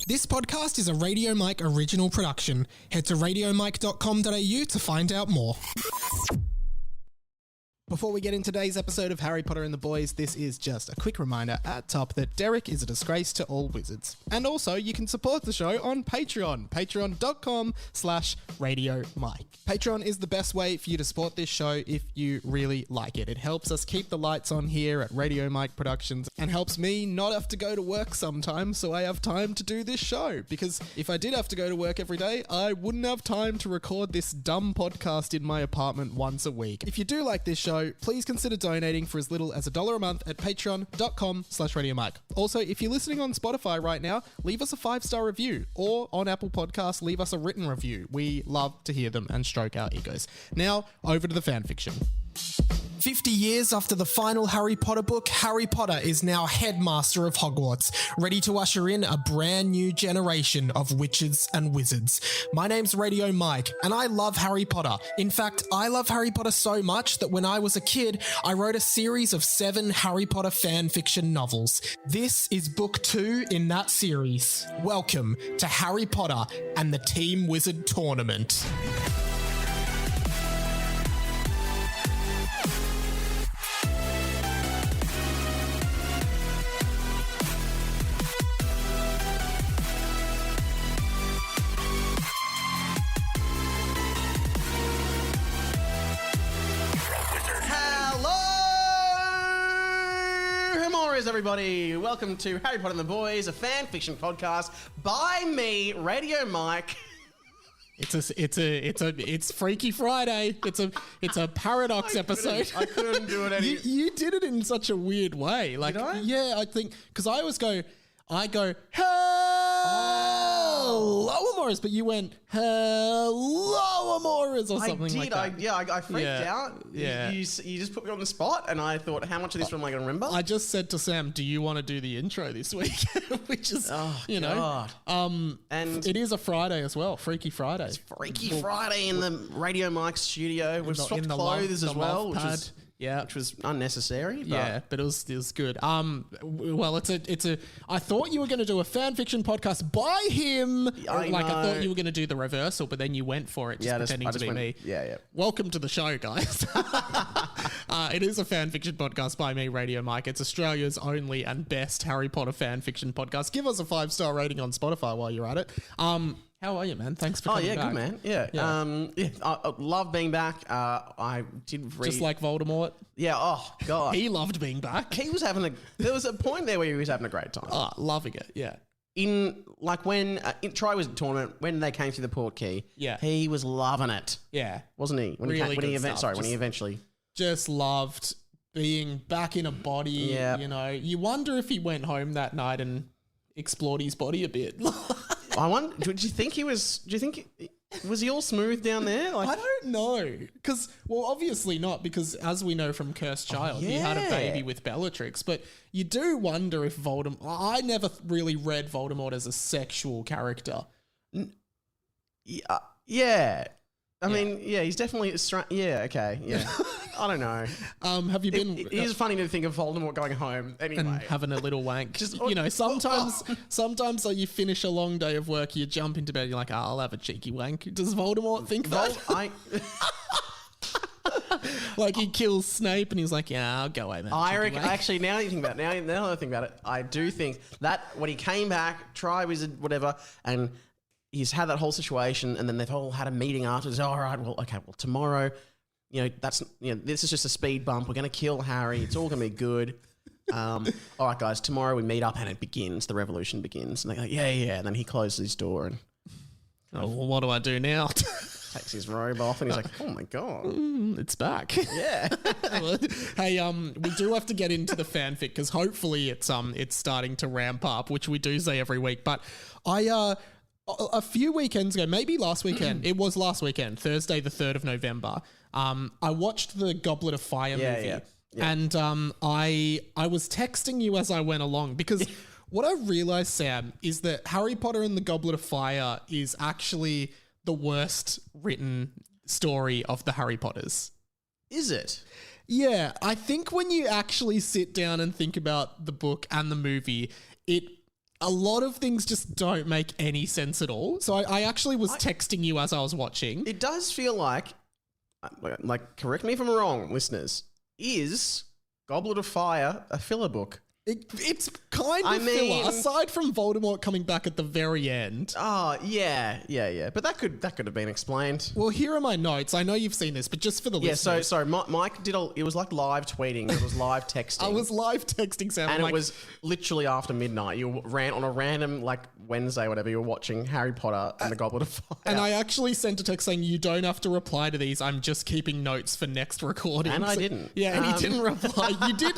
This podcast is a Radio Mike original production. Head to radiomike.com.au to find out more. Before we get into today's episode of Harry Potter and the Boys, this is just a quick reminder at top that Derek is a disgrace to all wizards. And also, you can support the show on Patreon, patreon.com/RadioMike. Patreon is the best way for you to support this show if you really like it. It helps us keep the lights on here at Radio Mike Productions and helps me not have to go to work sometimes so I have time to do this show. Because if I did have to go to work every day, I wouldn't have time to record this dumb podcast in my apartment once a week. If you do like this show, please consider donating for as little as $1 a month at patreon.com/RadioMike. Also, if you're listening on Spotify right now, leave us a 5-star review, or on Apple Podcasts, leave us a written review. We love to hear them and stroke our egos. Now, over to the fanfiction. 50 years after the final Harry Potter book, Harry Potter is now headmaster of Hogwarts, ready to usher in a brand new generation of witches and wizards. My name's Radio Mike, and I love Harry Potter. In fact, I love Harry Potter so much that when I was a kid, I wrote a series of 7 Harry Potter fan fiction novels. This is book 2 in that series. Welcome to Harry Potter and the Team Wizard Tournament. Everybody, welcome to Harry Potter and the Boys, a fan fiction podcast by me, Radio Mike. It's Freaky Friday. It's a paradox episode. I couldn't do it any. You did it in such a weird way. Like, did I? Yeah, I think because I go hello, Amoris, but you went hello, Amoris, or something like that. I freaked out. Yeah. You just put me on the spot, and I thought, how much of this am I going to remember? I just said to Sam, "Do you want to do the intro this week?" Which is, God. And it is a Friday as well, Freaky Friday. It's Freaky Friday in the Radio Mike studio. We've swapped clothes as well, which was unnecessary. But yeah, but it was good. Well, it's a. I thought you were going to do a fan fiction podcast by him. I thought you were going to do the reversal, but then you went for it, pretending to be me. Yeah. Welcome to the show, guys. It is a fan fiction podcast by me, Radio Mike. It's Australia's only and best Harry Potter fan fiction podcast. Give us a 5-star rating on Spotify while you're at it. How are you, man? Thanks for coming back. Good, man. Yeah. I love being back. I did read... Just like Voldemort? Yeah, oh, God. He loved being back. He was there was a point there where he was having a great time. Oh, loving it, yeah. When Tri was at the tournament, when they came through the port key, he was loving it. Yeah. Wasn't he? When he eventually... Just loved being back in a body, you know. You wonder if he went home that night and explored his body a bit. I wonder, was he all smooth down there? I don't know. Obviously not, because as we know from Cursed Child, he had a baby with Bellatrix, but you do wonder if Voldemort... I never really read Voldemort as a sexual character. Yeah. I mean, he's definitely... okay, yeah. I don't know. Have you been... It is funny to think of Voldemort going home anyway. And having a little wank. Sometimes like you finish a long day of work, you jump into bed, and you're like, I'll have a cheeky wank. Does Voldemort think that? Like he kills Snape and he's like, yeah, I'll go away, man. Actually, now that you think about it, now that I think about it, I do think that when he came back, Tri-Wizard, whatever, and he's had that whole situation, and then they've all had a meeting afterwards. All right, tomorrow... this is just a speed bump. We're going to kill Harry. It's all going to be good. All right, guys, tomorrow we meet up and it begins. The revolution begins. And they're like, yeah. And then he closes his door and... what do I do now? Takes his robe off and he's like, oh my God. It's back. Yeah. Hey, we do have to get into the fanfic because hopefully it's starting to ramp up, which we do say every week. But a few weekends ago, maybe last weekend, it was last weekend, Thursday the 3rd of November, I watched the Goblet of Fire movie. Yeah. And I was texting you as I went along because what I realized, Sam, is that Harry Potter and the Goblet of Fire is actually the worst written story of the Harry Potters. Is it? Yeah, I think when you actually sit down and think about the book and the movie, a lot of things just don't make any sense at all. So I actually was texting you as I was watching. It does feel like, correct me if I'm wrong, listeners, is Goblet of Fire a filler book? It's kind of filler, aside from Voldemort coming back at the very end. Oh, yeah. But that could have been explained. Well, here are my notes. I know you've seen this, but just for the listeners. Yeah, so Mike did it was like live tweeting. It was live texting. I was live texting Sam. And it was literally after midnight. You ran on a random, Wednesday, whatever, you were watching Harry Potter and the Goblet of Fire. And I actually sent a text saying, you don't have to reply to these. I'm just keeping notes for next recording. And I didn't. Yeah, and he didn't reply. You did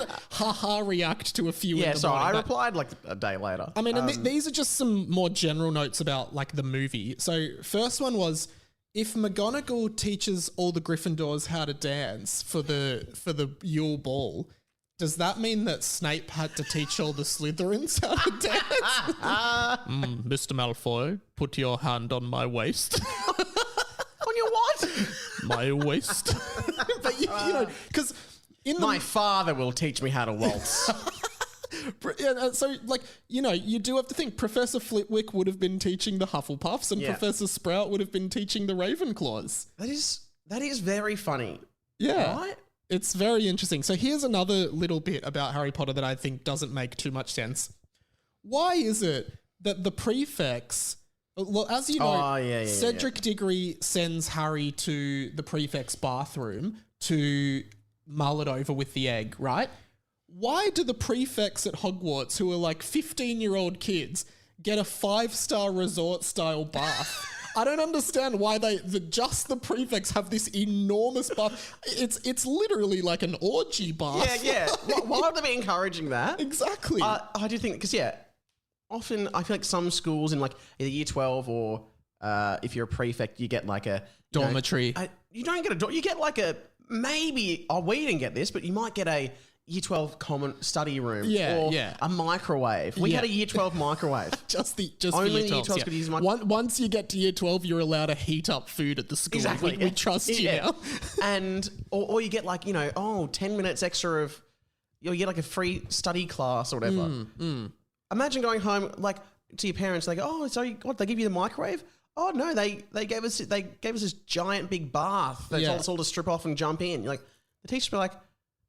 react to a few in the morning. Yeah, so I replied a day later. I mean, and these are just some more general notes about the movie. So first one was, if McGonagall teaches all the Gryffindors how to dance for the Yule Ball, does that mean that Snape had to teach all the Slytherins how to dance? Mr. Malfoy, put your hand on my waist. On your what? My waist. But you know, because my father will teach me how to waltz. So, you do have to think Professor Flitwick would have been teaching the Hufflepuffs and Professor Sprout would have been teaching the Ravenclaws. That is very funny. Yeah. Right? It's very interesting. So here's another little bit about Harry Potter that I think doesn't make too much sense. Why is it that the prefects... Well, as you know, Cedric Diggory sends Harry to the prefect's bathroom to mull it over with the egg, right? Why do the prefects at Hogwarts, who are 15-year-old kids, get a 5-star resort-style bath? I don't understand why just the prefects have this enormous bath. It's literally like an orgy bath. Yeah. Why would they be encouraging that? Exactly. I do think, because, often I feel like some schools in either year 12 or if you're a prefect, you get a... dormitory. You don't get a... You get maybe... Oh, we didn't get this, but you might get a year 12 common study room. Or a microwave. We had a year 12 microwave. just Only year 12s could use microwave. Once you get to year 12, you're allowed to heat up food at the school. Exactly. We trust you now. And, or you get 10 minutes extra of... You get a free study class or whatever. Imagine going home, to your parents, they go, oh, so what, they give you the microwave? Oh, no, they gave us this giant big bath. They told us all to strip off and jump in. The teachers be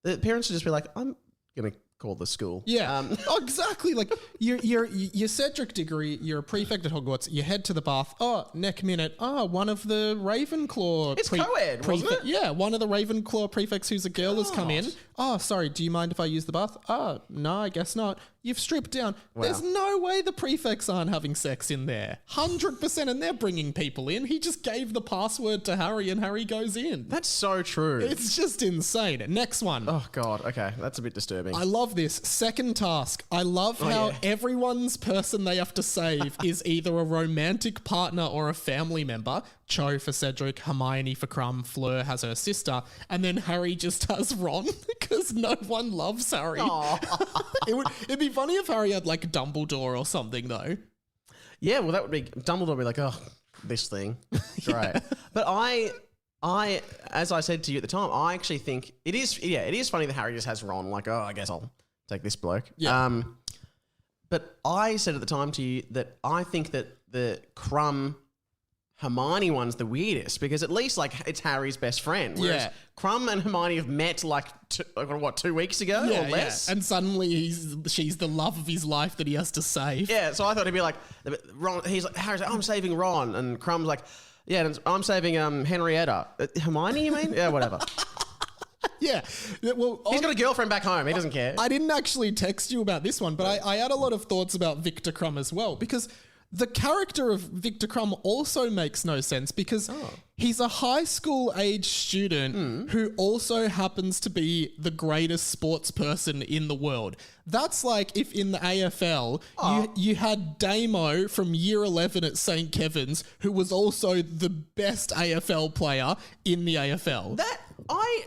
the parents would just be I'm going to call the school. Yeah, exactly. You're Cedric Diggory, you're a prefect at Hogwarts, you head to the bath, neck minute, one of the Ravenclaw... It's co-ed, wasn't it? Yeah, one of the Ravenclaw prefects who's a girl has come in. Oh, sorry, do you mind if I use the bath? No, I guess not. You've stripped down. Wow. There's no way the prefects aren't having sex in there. 100%, and they're bringing people in. He just gave the password to Harry and Harry goes in. That's so true. It's just insane. Next one. Oh, God. Okay, that's a bit disturbing. I love this. Second task. I love how everyone's person they have to save is either a romantic partner or a family member. Cho for Cedric, Hermione for Crumb, Fleur has her sister, and then Harry just has Ron because no one loves Harry. It'd be funny if Harry had Dumbledore or something though. Yeah, well that would be, Dumbledore would be oh, this thing. Great. But I, as I said to you at the time, I actually think it is funny that Harry just has Ron, I guess I'll take this bloke. Yeah. But I said at the time to you that I think that the Crumb Hermione one's the weirdest because at least it's Harry's best friend. Whereas Crumb and Hermione have met 2 weeks ago or less. Yeah. And suddenly she's the love of his life that he has to save. Yeah, so I thought he'd be Ron. Harry's I'm saving Ron, and Crumb's I'm saving Henrietta. Hermione, you mean? Yeah, whatever. Yeah. Well, he's got a girlfriend back home. He doesn't care. I didn't actually text you about this one, but I had a lot of thoughts about Victor Crumb as well because the character of Victor Crumb also makes no sense because he's a high school age student who also happens to be the greatest sports person in the world. That's like if in the AFL you had Damo from year 11 at St. Kevin's who was also the best AFL player in the AFL. That I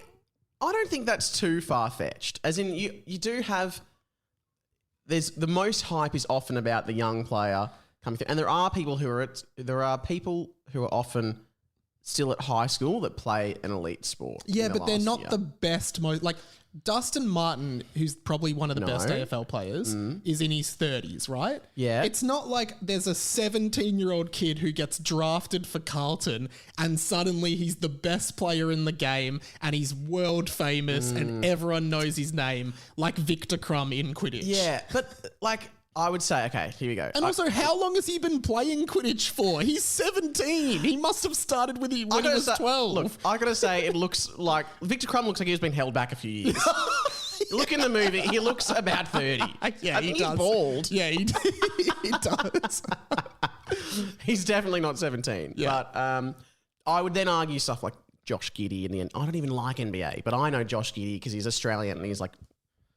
don't think that's too far-fetched. As in you do have the most hype is often about the young player coming through. And there are people who are often still at high school that play an elite sport. Yeah, in the but they're last not year. the best like Dustin Martin, who's probably one of the best AFL players, is in his 30s, right? Yeah. It's not like there's a 17-year-old kid who gets drafted for Carlton and suddenly he's the best player in the game and he's world famous and everyone knows his name, like Victor Crumb in Quidditch. Yeah, but like I would say, okay, here we go. And also, how long has he been playing Quidditch for? He's 17. He must have started when he was 12. Look, I gotta say, it looks like Victor Crumb looks like he's been held back a few years. Look in the movie; he looks about 30. Yeah, I think he's bald. Yeah, he does. He's definitely not 17. Yeah. But I would then argue stuff like Josh Giddey in the end. I don't even like NBA, but I know Josh Giddey because he's Australian and he's like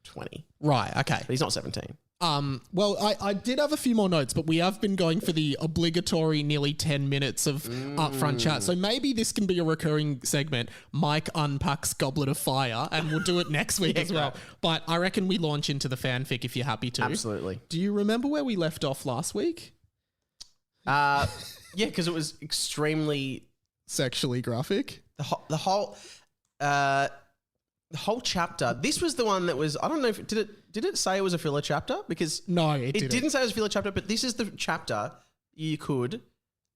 20. Right, okay. But he's not 17. Well, I did have a few more notes, but we have been going for the obligatory nearly 10 minutes of upfront chat. So maybe this can be a recurring segment. Mike unpacks Goblet of Fire, and we'll do it next week as well. But I reckon we launch into the fanfic if you're happy to. Absolutely. Do you remember where we left off last week? Yeah, because it was extremely Sexually graphic. the whole chapter. This was the one that was. I don't know if did it say it was a filler chapter because No, it didn't say it was a filler chapter. But this is the chapter you could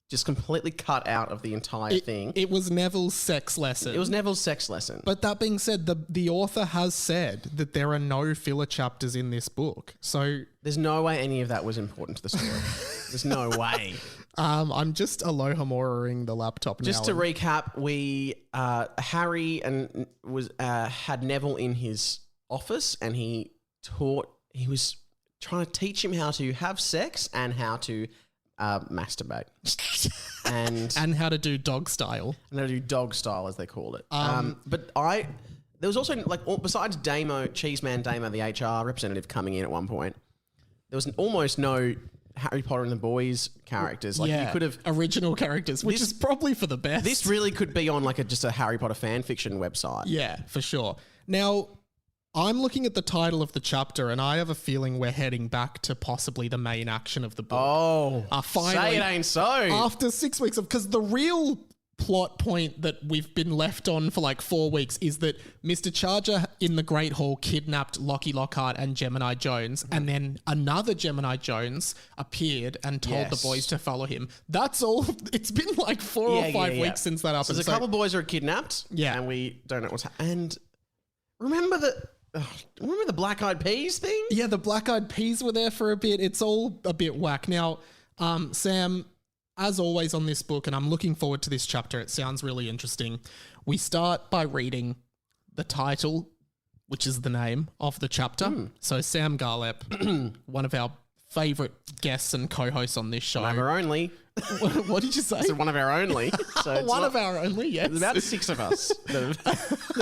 just completely cut out of the entire thing. It was Neville's sex lesson. It was Neville's sex lesson. But that being said, the author has said that there are no filler chapters in this book. So there's no way any of that was important to the story. There's no way. I'm just aloha moraing the laptop now. Just to recap, we Harry and had Neville in his office, and he was trying to teach him how to have sex and how to masturbate and how to do dog style. And how to do dog style, as they call it. But there was also like besides Cheeseman Damo, the HR representative coming in at one point, there was almost no Harry Potter and the Boys characters. Like you could have original characters, which is probably for the best. This really could be on like just a Harry Potter fan fiction website. Yeah, for sure. Now, I'm looking at the title of the chapter, and I have a feeling we're heading back to possibly the main action of the book. Oh, finally, say it ain't so. After 6 weeks because the real plot point that we've been left on for like 4 weeks is that Mr. Charger in the Great Hall kidnapped Lockie Lockhart and Gemini Jones, and then another Gemini Jones appeared and told the boys to follow him. That's all. It's been like 4 or 5 weeks since that happened. So there's a couple of boys who are kidnapped, and we don't know what's happening. And remember the Black Eyed Peas thing? Yeah, the Black Eyed Peas were there for a bit. It's all a bit whack. Now, Sam, as always on this book, and I'm looking forward to this chapter, it sounds really interesting. We start by reading the title, which is the name of the chapter. So Sam Garlepp, one of our favourite guests and co-hosts on this show. One of our only. What did you say? So one of our only. So one of our only, yes. There's about 6 of us that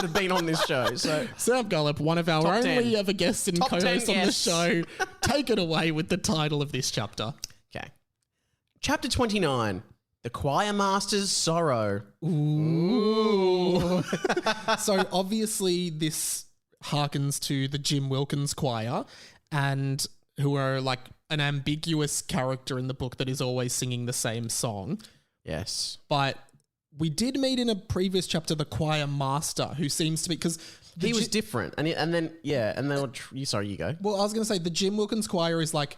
have been on this show. So Sam Garlepp, one of our Top only 10. ever guests and Top 10 co-hosts on the guests. show. Take it away with the title of this chapter. Okay. Chapter 29. The Choirmaster's Sorrow. Ooh. So obviously this harkens to the Jim Wilkins Choir, and who are like an ambiguous character in the book that is always singing the same song. Yes. But we did meet in a previous chapter the Choirmaster, who seems to be, because He was different. And then sorry, you go. Well, I was going to say the Jim Wilkins Choir is like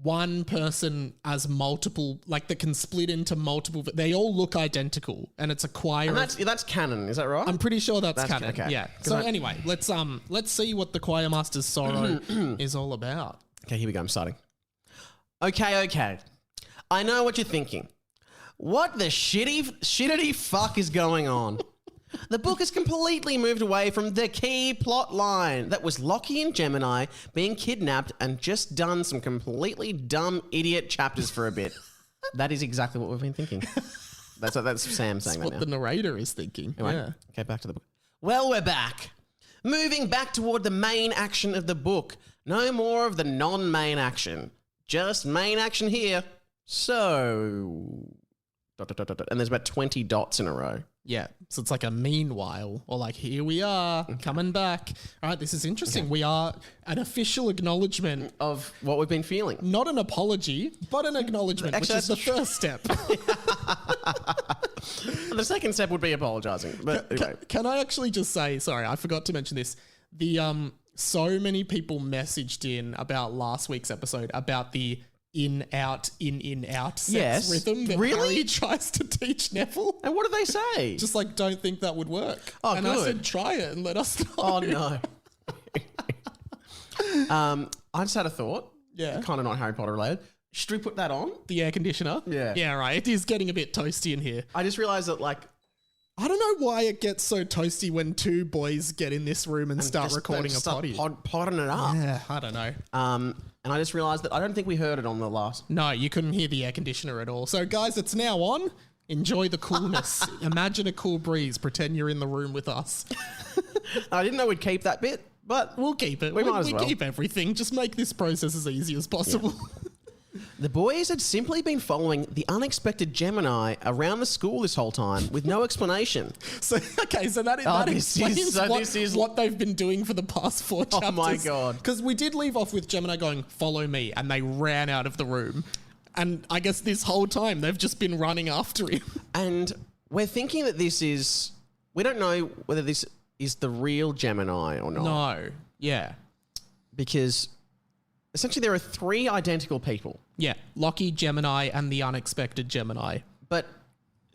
one person as multiple, like that can split into multiple. They all look identical, and it's a choir. And that's canon, is that right? I'm pretty sure that's canon. okay. Yeah. So anyway, let's see what the Choirmaster's sorrow is all about. Okay, here we go. I'm starting. Okay. I know what you're thinking. What the shittity fuck is going on? The book has completely moved away from the key plot line. That was Lockie and Gemini being kidnapped and just done some completely dumb idiot chapters for a bit. That is exactly what we've been thinking. That's Sam saying What that now. the narrator is thinking. Anyway, Yeah. Okay, back to the book. Well, we're back. Moving back toward the main action of the book. No more of the non-main action. Just main action here. So... ... And there's about 20 dots in a row. Yeah, so it's like a meanwhile, or like, here we are, coming back. All right, this is interesting. We are an official acknowledgement of what we've been feeling. Not an apology, but an acknowledgement, Actually, which is the first step. The second step would be apologising. But anyway. Can I actually just say, sorry, I forgot to mention this. The so many people messaged in about last week's episode about the in-out sex rhythm that Harry tries to teach Neville. And what did they say? Just like, don't think that would work. Oh, and good. I said, try it and let us know. Oh, no. I just had a thought. Yeah. Kind of not Harry Potter related. Should we put that on? The air conditioner? Yeah. Yeah, right. It is getting a bit toasty in here. I just realised that, like... I don't know why it gets so toasty when two boys get in this room and start recording a potty. Potting it up. Yeah, I don't know. And I just realised that I don't think we heard it on the last... No, you couldn't hear the air conditioner at all. So, guys, it's now on. Enjoy the coolness. Imagine a cool breeze. Pretend you're in the room with us. I didn't know we'd keep that bit, but... We'll keep it. We might as well. keep everything. Just make this process as easy as possible. Yeah. The boys had simply been following the unexpected Gemini around the school this whole time with no explanation. So that explains what they've been doing for the past 4 chapters. Oh my God. Because we did leave off with Gemini going, follow me, and they ran out of the room. And I guess this whole time they've just been running after him. And we're thinking that this is... We don't know whether this is the real Gemini or not. No. Yeah. Because... essentially, there are 3 identical people. Yeah, Lockie, Gemini, and the unexpected Gemini. But,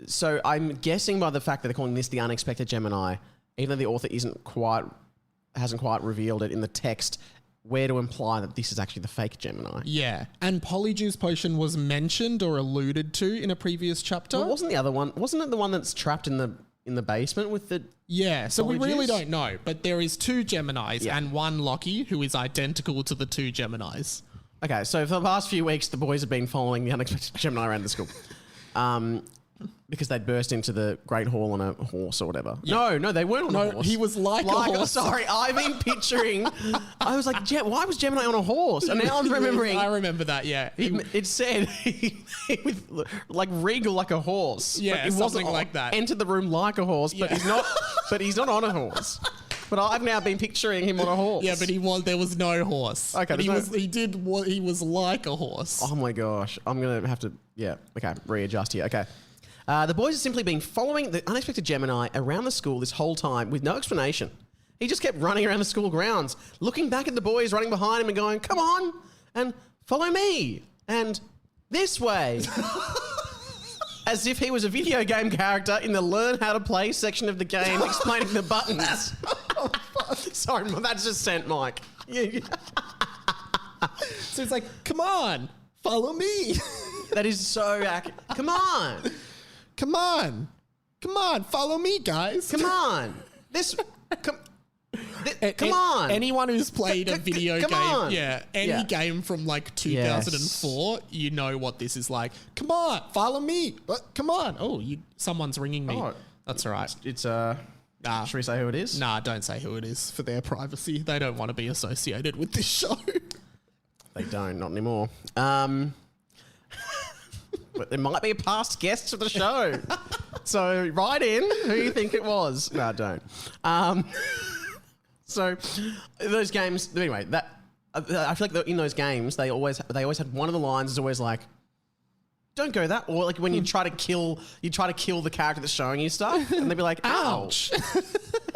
so I'm guessing by the fact that they're calling this the unexpected Gemini, even though the author hasn't quite revealed it in the text, where to imply that this is actually the fake Gemini. Yeah, and Polyjuice Potion was mentioned or alluded to in a previous chapter. Well, wasn't it the one that's trapped in the basement with the... Yeah, so we really Polyjuice? don't know, but there is 2 Geminis and 1 Lockie who is identical to the 2 Geminis. Okay, so for the past few weeks, the boys have been following the unexpected Gemini around the school. Because they'd burst into the Great Hall on a horse or whatever. Yeah. No, they weren't on a horse. He was like a horse. Sorry, I've been picturing... I was like, why was Gemini on a horse? And now I'm remembering... I remember that, yeah. It said with like regal like a horse. Yeah, it something like that. Entered the room like a horse, but he's not. But he's not on a horse. But I've now been picturing him on a horse. Yeah, but there was no horse. Okay, he was like a horse. Oh my gosh, I'm gonna have to. Yeah, okay, readjust here. Okay. The boys have simply been following the unexpected Gemini around the school this whole time with no explanation. He just kept running around the school grounds, looking back at the boys running behind him and going, "Come on, and follow me, and this way." As if he was a video game character in the learn how to play section of the game, explaining the buttons. Sorry, that's just sent, Mike. So it's like, come on, follow me. That is so accurate. Come on. Come on. Come on, follow me, guys. Come on. Come on. Anyone who's played a video come game, on. any game from like 2004, you know what this is like. Come on, follow me. Come on. Oh, someone's ringing me. Oh, that's all right. It's should we say who it is? Nah, don't say who it is for their privacy. They don't want to be associated with this show. They don't, not anymore. But there might be a past guest of the show. So write in who you think it was. No, don't. So those games, anyway, I feel like in those games they always had one of the lines is always like, "Don't go that," or like when you try to kill the character that's showing you stuff, and they'd be like, "Ouch!"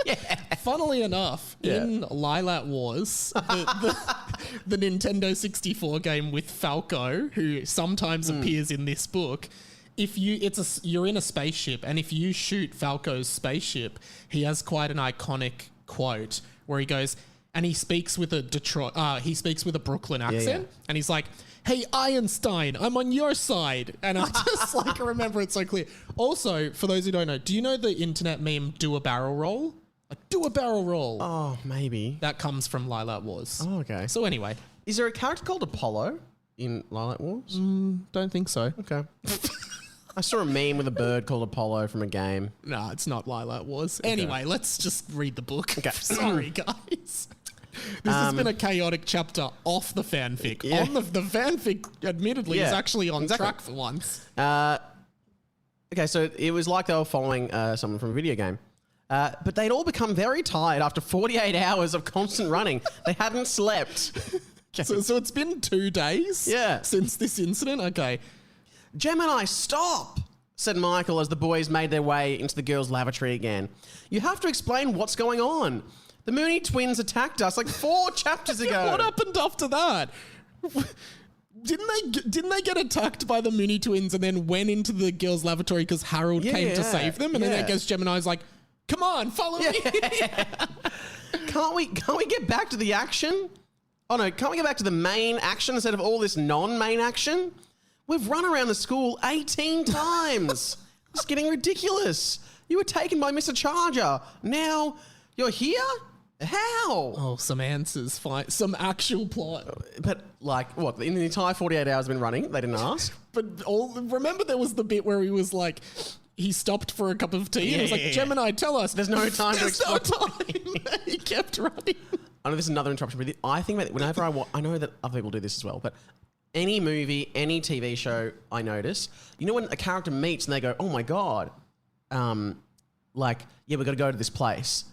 Yeah. Funnily enough, in Lilac Wars, the Nintendo 64 game with Falco, who sometimes appears in this book, you're in a spaceship, and if you shoot Falco's spaceship, he has quite an iconic quote where he goes, and he speaks with a Brooklyn accent, and he's like, "Hey, Einstein, I'm on your side." And I just like remember it so clear. Also, for those who don't know, do you know the internet meme "do a barrel roll"? Like, do a barrel roll. Oh, maybe. That comes from Lilac Wars. Oh, okay. So anyway. Is there a character called Apollo in Lilac Wars? Don't think so. Okay. I saw a meme with a bird called Apollo from a game. Nah, it's not Lilac Wars. Okay. Anyway, let's just read the book. Okay. Sorry, guys. This has been a chaotic chapter off the fanfic. Yeah. On the fanfic, admittedly, is actually on track for once. Okay, so it was like they were following someone from a video game. But they'd all become very tired after 48 hours of constant running. They hadn't slept. So it's been 2 days since this incident? Okay. Gemini, stop, said Michael as the boys made their way into the girls' lavatory again. You have to explain what's going on. The Mooney twins attacked us like 4 chapters ago. What happened after that? Didn't they get attacked by the Mooney twins and then went into the girls' lavatory because Harold came to save them? And then I guess Gemini's like, come on, follow me. Can't we get back to the action? Oh no, can't we get back to the main action instead of all this non-main action? We've run around the school 18 times. It's getting ridiculous. You were taken by Mr. Charger. Now you're here? How? Oh, some answers. Fine. Some actual plot. But like, what? In the entire 48 hours I've been running, they didn't ask? But remember there was the bit where he was like, he stopped for a cup of tea and he was like, Gemini, tell us. There's no time to explain. There's no time. He kept running. I know this is another interruption, but I think that whenever I know that other people do this as well, but any movie, any TV show, I notice, you know when a character meets and they go, oh my God, like, yeah, we've got to go to this place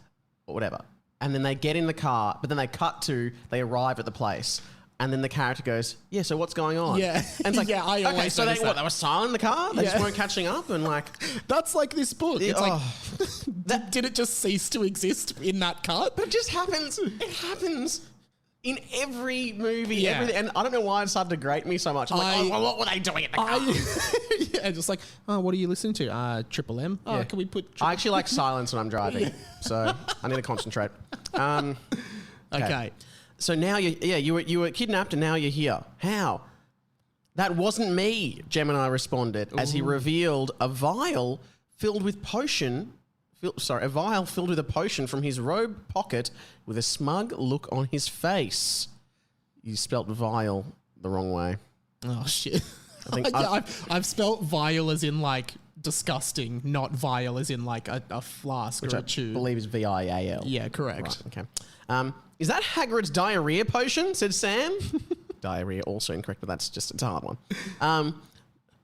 or whatever. And then they get in the car, but then they arrive at the place. And then the character goes, yeah, so what's going on? Yeah. And it's like, yeah, I always so they were silent in the car? They just weren't catching up? And like... That's like this book. It's like, did it just cease to exist in that cut? But it just happens. It happens in every movie, everything. And I don't know why it started to grate me so much. I'm like, well, what were they doing in the car? Just like, oh, what are you listening to? Triple M? Oh, can we put... I actually like silence when I'm driving. So I need to concentrate. Okay. So now you were kidnapped and now you're here. How? That wasn't me, Gemini responded as he revealed a vial filled with a potion from his robe pocket with a smug look on his face. You spelt vial the wrong way. Oh, shit. I've spelt vial as in like disgusting, not vial as in like a flask or a tube. I believe is VIAL. Yeah, correct. Right, okay. Is that Hagrid's diarrhea potion? Said Sam. Diarrhea also incorrect, but it's a hard one.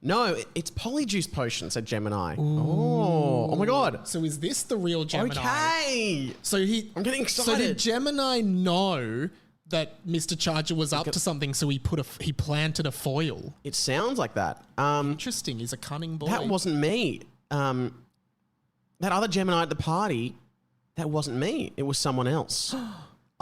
No, it's polyjuice potion, said Gemini. Oh my God. So is this the real Gemini? Okay. I'm getting excited. So did Gemini know that Mr. Charger was up to something, so he planted a foil? It sounds like that. Interesting. He's a cunning boy. That wasn't me. That other Gemini at the party, that wasn't me. It was someone else.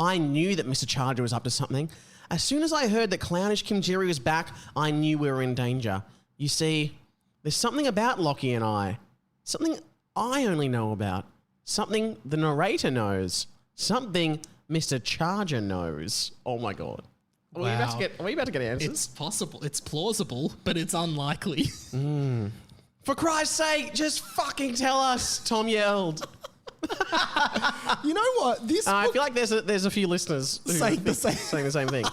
I knew that Mr. Charger was up to something. As soon as I heard that clownish Kim Jerry was back, I knew we were in danger. You see, there's something about Lockie and I. Something I only know about. Something the narrator knows. Something Mr. Charger knows. Oh my God. Wow. Are we about to get answers? It's possible. It's plausible, but it's unlikely. For Christ's sake, just fucking tell us, Tom yelled. You know what? I feel like there's a few listeners saying the same thing.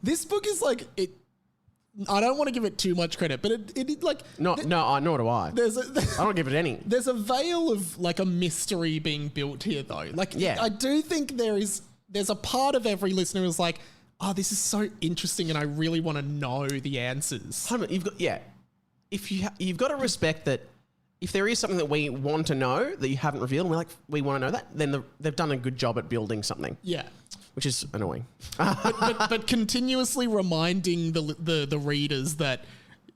This book is like it. I don't want to give it too much credit, but it like nor do I. I don't give it any. There's a veil of like a mystery being built here, though. Like, I do think there's a part of every listener who's like, oh, this is so interesting, and I really want to know the answers. You've got to respect that. If there is something that we want to know that you haven't revealed, and we want to know that, then they've done a good job at building something. Yeah. Which is annoying. but continuously reminding the readers that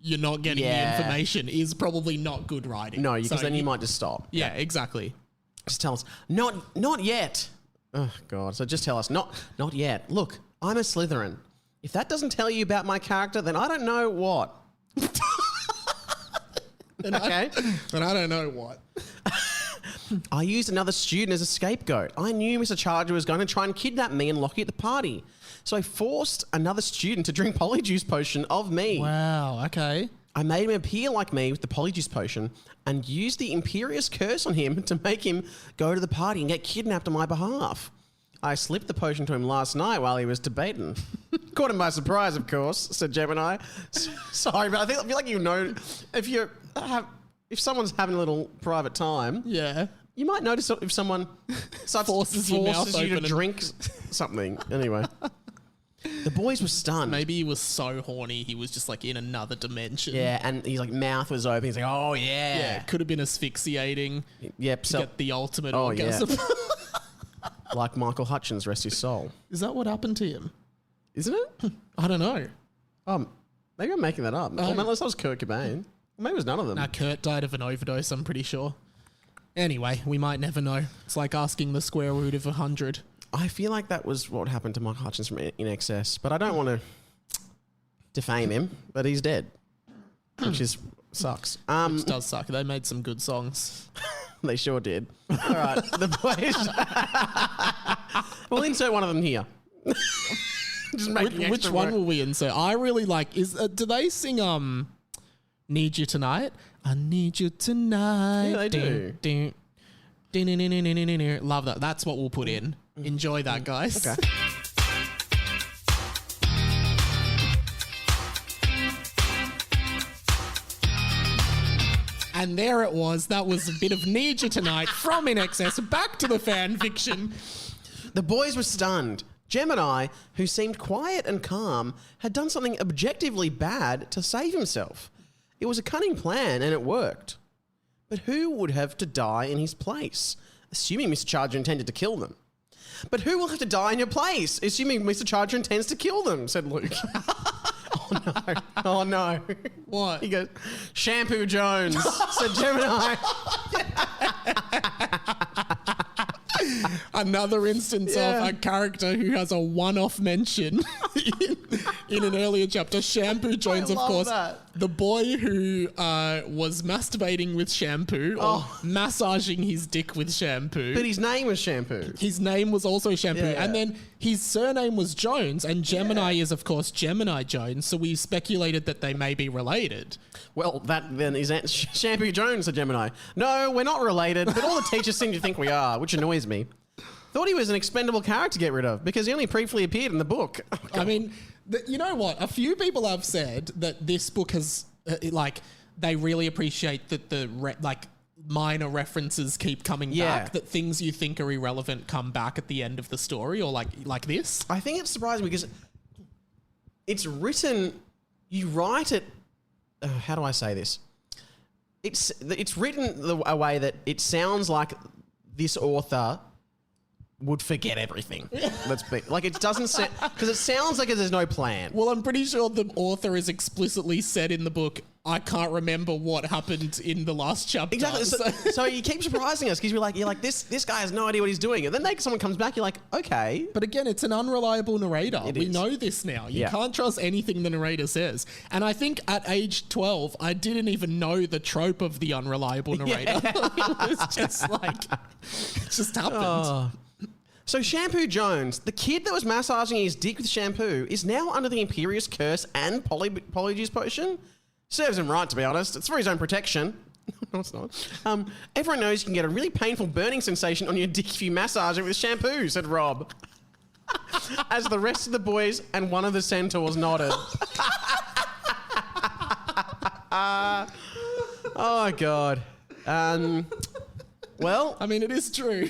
you're not getting the information is probably not good writing. No, because then you might just stop. Yeah, exactly. Just tell us, not yet. Oh, God. So just tell us, not yet. Look, I'm a Slytherin. If that doesn't tell you about my character, then I don't know what. Okay. And I don't know what. I used another student as a scapegoat. I knew Mr. Charger was going to try and kidnap me and Lockie at the party. So I forced another student to drink polyjuice potion of me. Wow, okay. I made him appear like me with the polyjuice potion and used the Imperious Curse on him to make him go to the party and get kidnapped on my behalf. I slipped the potion to him last night while he was debating. Caught him by surprise, of course, said Gemini. Sorry, but I feel like you know if someone's having a little private time, you might notice if someone forces you to drink something. Anyway, The boys were stunned. Maybe he was so horny he was just like in another dimension. Yeah, and he's like mouth was open. He's like, oh yeah. Yeah, could have been asphyxiating. Yep. To get the ultimate Oh, orgasm. like Michael Hutchins, rest his soul. Is that what happened to him? Isn't it? I don't know. Maybe I'm making that up. Unless that was Kurt Cobain. Maybe it was none of them. Nah, Kurt died of an overdose, I'm pretty sure. Anyway, we might never know. It's like asking the square root of 100. I feel like that was what happened to Michael Hutchins from In Excess, but I don't want to defame him, but he's dead, which sucks. Which does suck. They made some good songs. They sure did. All right, the boys. We'll insert one of them here. Just Which one will we insert? I really like. Do they sing "Need You Tonight"? I need you tonight. Yeah, they do. Love that. That's what we'll put in. Enjoy that, guys. Okay. And there it was. That was a bit of Need You Tonight from In Excess. Back to the fan fiction. The boys were stunned. Gemini, who seemed quiet and calm, had done something objectively bad to save himself. It was a cunning plan and it worked. But who would have to die in his place? Assuming Mr. Charger intended to kill them. But who will have to die in your place? Assuming Mr. Charger intends to kill them, said Luke. Oh no. Oh no. What? He goes, Shampoo Jones, said Gemini. Another instance of a character who has a one-off mention in an earlier chapter. Shampoo Jones, of course, the boy who was masturbating with shampoo or massaging his dick with shampoo. But his name was Shampoo. His name was also Shampoo. Yeah. And then his surname was Jones, and Gemini is, of course, Gemini Jones, so we speculated that they may be related. Well, that then is Shampoo Jones, said Gemini. No, we're not related, but all the teachers seem to think we are, which annoys me. Thought he was an expendable character to get rid of because he only briefly appeared in the book. Oh, I mean, you know what? A few people have said that this book has, they really appreciate that the minor references keep coming back, that things you think are irrelevant come back at the end of the story, or like this. I think it's surprising because it's written, you write it, how do I say this? It's written a way that it sounds like this author would forget everything. Let's be like, it doesn't sound, because it sounds like there's no plan. Well, I'm pretty sure the author is explicitly said in the book, I can't remember what happened in the last chapter. Exactly. So you keep surprising us because you're like this guy has no idea what he's doing, and then someone comes back, you're like, okay. But again, it's an unreliable narrator. We is. know this now. You can't trust anything the narrator says. And I think at age 12, I didn't even know the trope of the unreliable narrator. It was just like, it just happened. Oh. So Shampoo Jones, the kid that was massaging his dick with shampoo, is now under the Imperious Curse and Polyjuice Potion? Serves him right, to be honest. It's for his own protection. No, it's not. Everyone knows you can get a really painful burning sensation on your dick if you massage it with shampoo, said Rob. As the rest of the boys and one of the centaurs nodded. Oh, God. Well... I mean, it is true.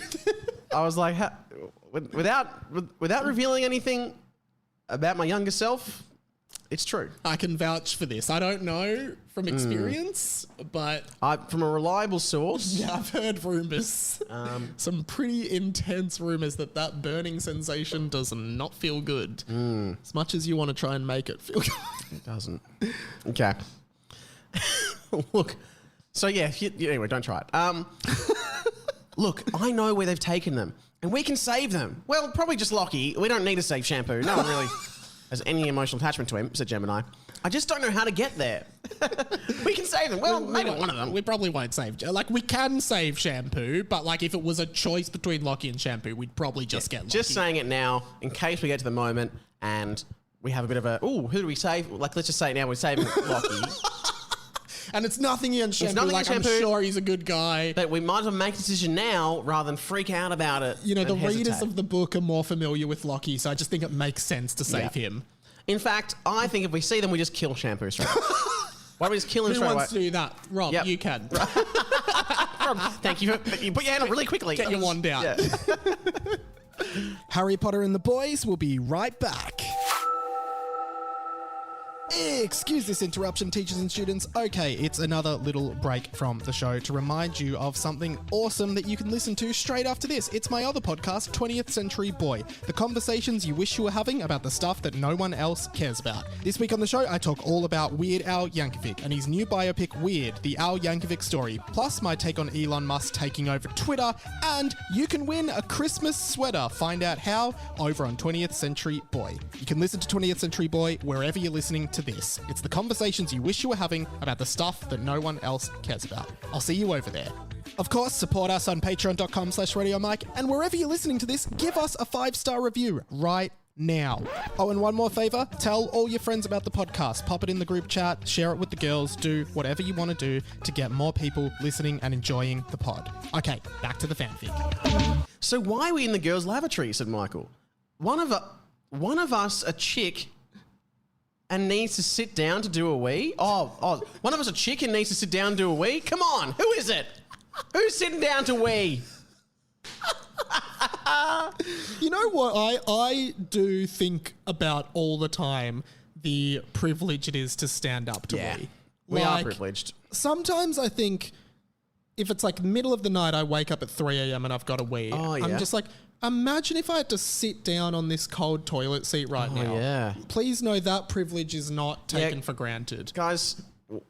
I was like, without revealing anything about my younger self, it's true. I can vouch for this. I don't know from experience, but... from a reliable source. Yeah, I've heard rumours. Some pretty intense rumours that burning sensation does not feel good. As much as you want to try and make it feel good. It doesn't. Okay. Look. So, yeah, anyway, don't try it. Look, I know where they've taken them, and we can save them. Well, probably just Lockie. We don't need to save Shampoo. No one really has any emotional attachment to him, said Gemini. I just don't know how to get there. We can save them. Well, maybe one of them. We probably won't save... we can save Shampoo, but, if it was a choice between Lockie and Shampoo, we'd probably just get Lockie. Just saying it now, in case we get to the moment, and we have a bit of a... Ooh, who do we save? Let's just say it now, we're saving Lockie. And it's nothing against Shampoo. I'm sure he's a good guy. But we might as well make a decision now rather than freak out about it. You know, the readers of the book are more familiar with Lockie, so I just think it makes sense to save him. In fact, I think if we see them, we just kill Shampoo straight away. Why don't we just kill him straight away? Who wants to do that? Rob, you can. Rob, thank you. You put your hand up really quickly. Get your wand out. Yeah. Harry Potter and the Boys will be right back. Excuse this interruption, teachers and students. Okay, it's another little break from the show to remind you of something awesome that you can listen to straight after this. It's my other podcast, 20th Century Boy, the conversations you wish you were having about the stuff that no one else cares about. This week on the show, I talk all about Weird Al Yankovic and his new biopic, Weird, the Al Yankovic story, plus my take on Elon Musk taking over Twitter, and you can win a Christmas sweater. Find out how over on 20th Century Boy. You can listen to 20th Century Boy wherever you're listening to this. It's the conversations you wish you were having about the stuff that no one else cares about. I'll see you over there. Of course, support us on patreon.com/radiomike, and wherever you're listening to this, give us a 5-star review right now. Oh, and one more favor, tell all your friends about the podcast. Pop it in the group chat, share it with the girls, do whatever you want to do to get more people listening and enjoying the pod. Okay, back to the fanfic. So why are we in the Girls Lavatory, said Michael. One of us a chick and needs to sit down to do a wee? Oh, one of us a chick and needs to sit down and do a wee? Come on, who is it? Who's sitting down to wee? You know what I do think about all the time, the privilege it is to stand up to wee. We are privileged. Sometimes I think if it's like middle of the night, I wake up at 3 a.m. and I've got a wee. Oh, yeah. I'm just like, imagine if I had to sit down on this cold toilet seat right now. Yeah. Please know that privilege is not taken for granted. Guys,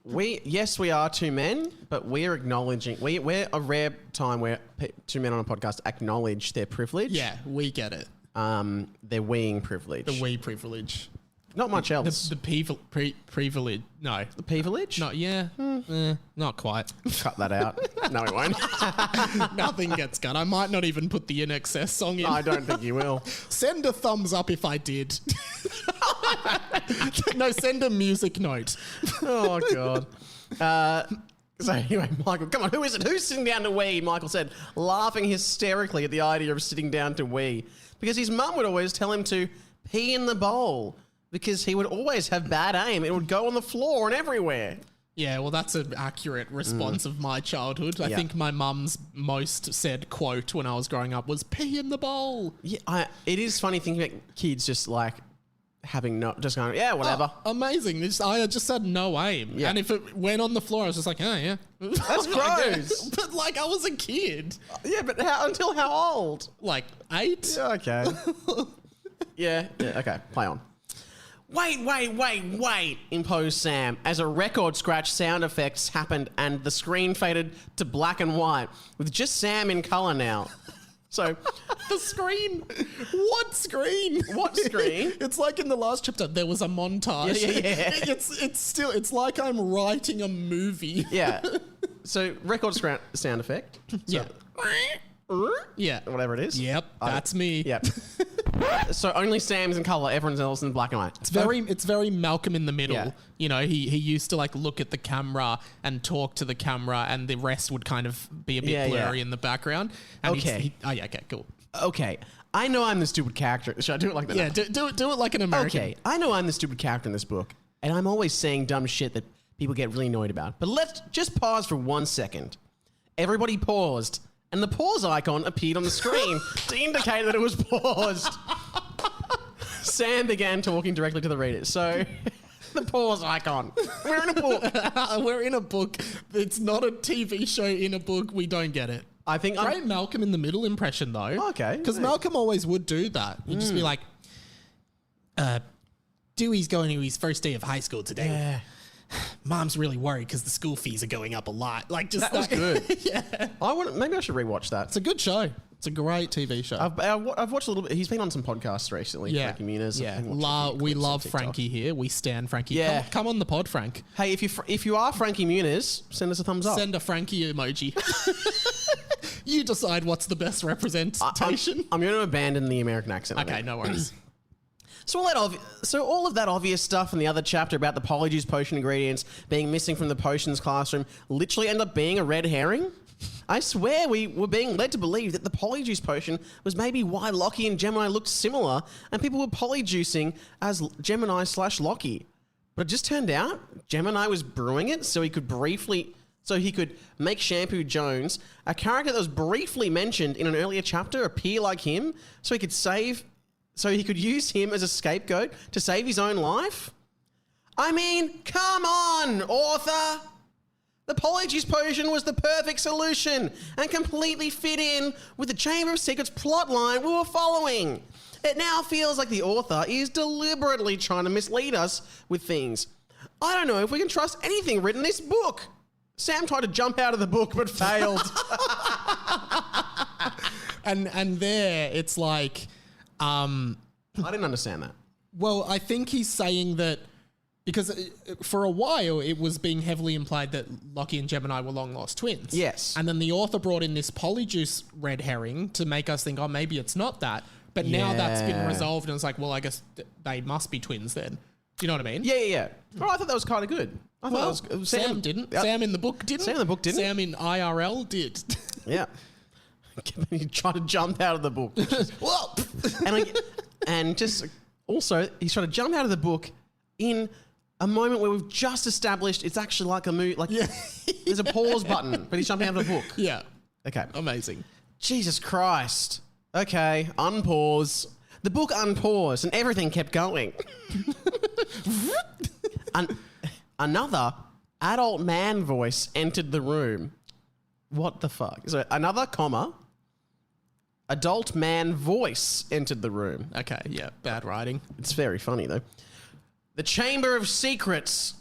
we are two men, but we're acknowledging, we're a rare time where two men on a podcast acknowledge their privilege. Yeah, we get it. Their weeing privilege. The wee privilege. Not much else. The privilege. No. The privilege? Not, yeah. Not quite. Cut that out. No, we won't. Nothing gets cut. I might not even put the INXS song in. I don't think you will. Send a thumbs up if I did. No, send a music note. Oh, God. So anyway, Michael, come on, who is it? Who's sitting down to wee? Michael said, laughing hysterically at the idea of sitting down to wee. Because his mum would always tell him to pee in the bowl. Because he would always have bad aim. It would go on the floor and everywhere. Yeah, well, that's an accurate response of my childhood. I think my mum's most said quote when I was growing up was pee in the bowl. Yeah, it is funny thinking about kids just like having just going, yeah, whatever. Oh, amazing. I just had no aim. Yeah. And if it went on the floor, I was just like, oh, yeah. That's gross. But like, I was a kid. Yeah, but until how old? Like 8? Yeah, okay. yeah, okay, play on. Wait, imposed Sam, as a record scratch sound effects happened and the screen faded to black and white, with just Sam in colour now. So, the screen? What screen? What screen? It's like in the last chapter, there was a montage. Yeah. It's like I'm writing a movie. Yeah. So, record sound effect. So, yeah. Whatever it is. Yep, that's me. Yep. So only Sam's in colour, everyone's else in black and white. It's very Malcolm in the Middle. Yeah. You know, he used to like look at the camera and talk to the camera, and the rest would kind of be a bit blurry in the background. And okay. Okay, cool. Okay. I know I'm the stupid character. Should I do it like that? Yeah, do it like an American. Okay. I know I'm the stupid character in this book, and I'm always saying dumb shit that people get really annoyed about. But let's just pause for 1 second. Everybody paused. And the pause icon appeared on the screen to indicate that it was paused. Sam began talking directly to the reader. So, the pause icon. We're in a book. We're in a book. It's not a TV show in a book. We don't get it. I think Great Malcolm in the Middle impression, though. Okay. Because Malcolm always would do that. He'd just be like, Dewey's going to his first day of high school today. Yeah. Mom's really worried because the school fees are going up a lot. Like, just that was good. Yeah. Maybe I should rewatch that. It's a good show. It's a great TV show. I've watched a little bit. He's been on some podcasts recently. Yeah. Frankie Muniz. Yeah. We love Frankie here. We stand Frankie. Yeah. Come on the pod, Frank. Hey, if you are Frankie Muniz, send us a thumbs up. Send a Frankie emoji. You decide what's the best representation. I'm going to abandon the American accent. Okay, no worries. So all of that obvious stuff in the other chapter about the Polyjuice potion ingredients being missing from the potions classroom literally ended up being a red herring? I swear we were being led to believe that the Polyjuice potion was maybe why Lockie and Gemini looked similar and people were polyjuicing as Gemini/Lockie. But it just turned out Gemini was brewing it so he could make Shampoo Jones, a character that was briefly mentioned in an earlier chapter, appear like him so he could use him as a scapegoat to save his own life? I mean, come on, author. The Polyjuice potion was the perfect solution and completely fit in with the Chamber of Secrets plotline we were following. It now feels like the author is deliberately trying to mislead us with things. I don't know if we can trust anything written in this book. Sam tried to jump out of the book but failed. And there it's like, I didn't understand that. well, I think he's saying that because for a while it was being heavily implied that Lockie and Gemini were long lost twins. Yes. And then the author brought in this Polyjuice red herring to make us think, oh, maybe it's not that. But now that's been Yeah. resolved and it's like, well, I guess they must be twins then. Do you know what I mean? Yeah. Oh, I thought that was kind of good. I thought Well, that was Sam didn't. Yeah. Sam in the book didn't. Sam in the book didn't. Sam in IRL did. Yeah. He tried to jump out of the book. Whoa! And just also, he's trying to jump out of the book in a moment where we've just established it's actually like a movie. Like, there's a pause button, but he's jumping out of the book. Yeah. Okay. Amazing. Jesus Christ. Okay, unpause. The book unpaused and everything kept going. Another adult man voice entered the room. What the fuck? So another comma. Adult man voice entered the room. Okay. Yeah. Bad writing. It's very funny though. The Chamber of Secrets.